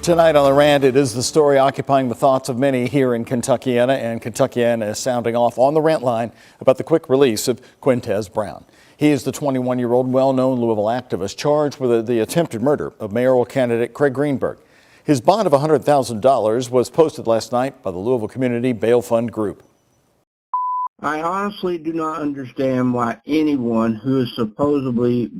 Tonight on the Rant, it is the story occupying the thoughts of many here in Kentuckiana, and Kentuckiana is sounding off on the Rant line about the quick release of Quintez Brown. He is the 21-year-old well-known Louisville activist charged with the attempted murder of mayoral candidate Craig Greenberg. His bond of $100,000 was posted last night by the Louisville Community Bail Fund Group. I honestly do not understand why anyone who is supposedly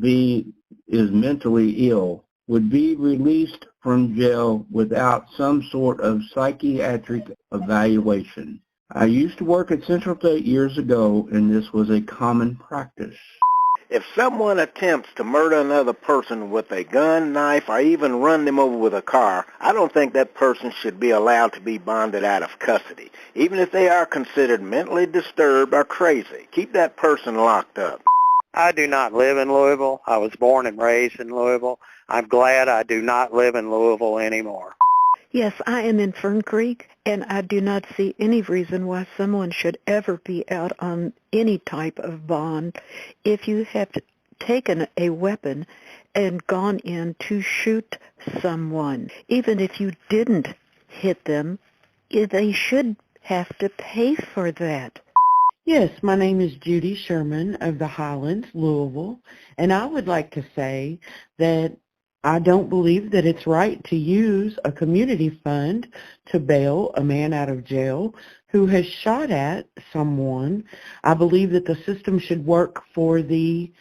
is mentally ill would be released from jail without some sort of psychiatric evaluation. I used to work at Central State years ago, and this was a common practice. If someone attempts to murder another person with a gun, knife, or even run them over with a car, I don't think that person should be allowed to be bonded out of custody, even if they are considered mentally disturbed or crazy. Keep that person locked up. I do not live in Louisville. I was born and raised in Louisville. I'm glad I do not live in Louisville anymore. Yes, I am in Fern Creek, and I do not see any reason why someone should ever be out on any type of bond. If you have taken a weapon and gone in to shoot someone, even if you didn't hit them, they should have to pay for that. Yes, my name is Judy Sherman of the Highlands, Louisville, and I would like to say that I don't believe that it's right to use a community fund to bail a man out of jail who has shot at someone. I believe that the system should work for the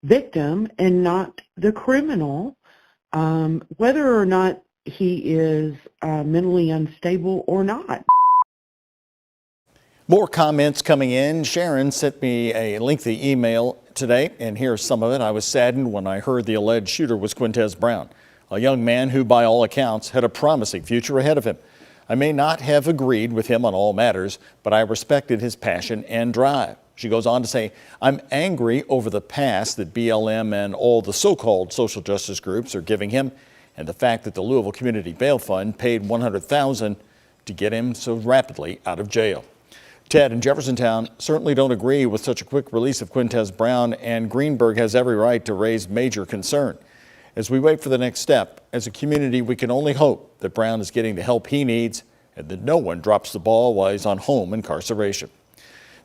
victim and not the criminal, whether or not he is mentally unstable or not. More comments coming in. Sharon sent me a lengthy email today, and here's some of it. I was saddened when I heard the alleged shooter was Quintez Brown, a young man who, by all accounts, had a promising future ahead of him. I may not have agreed with him on all matters, but I respected his passion and drive. She goes on to say, I'm angry over the pass that BLM and all the so-called social justice groups are giving him, and the fact that the Louisville Community Bail Fund paid $100,000 to get him so rapidly out of jail. Ted in Jeffersontown certainly don't agree with such a quick release of Quintez Brown, and Greenberg has every right to raise major concern. As we wait for the next step, as a community, we can only hope that Brown is getting the help he needs and that no one drops the ball while he's on home incarceration.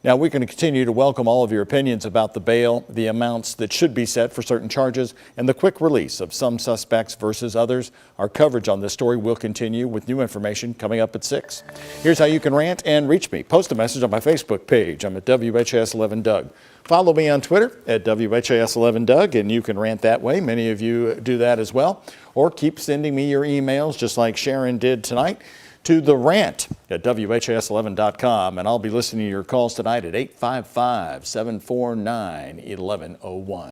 Now, we're going to continue to welcome all of your opinions about the bail, the amounts that should be set for certain charges, and the quick release of some suspects versus others. Our coverage on this story will continue with new information coming up at 6. Here's how you can rant and reach me. Post a message on my Facebook page. I'm at WHAS11Doug. Follow me on Twitter at WHAS11Doug, and you can rant that way. Many of you do that as well. Or keep sending me your emails, just like Sharon did tonight, to the Rant at WHAS11.com, and I'll be listening to your calls tonight at 855-749-1101.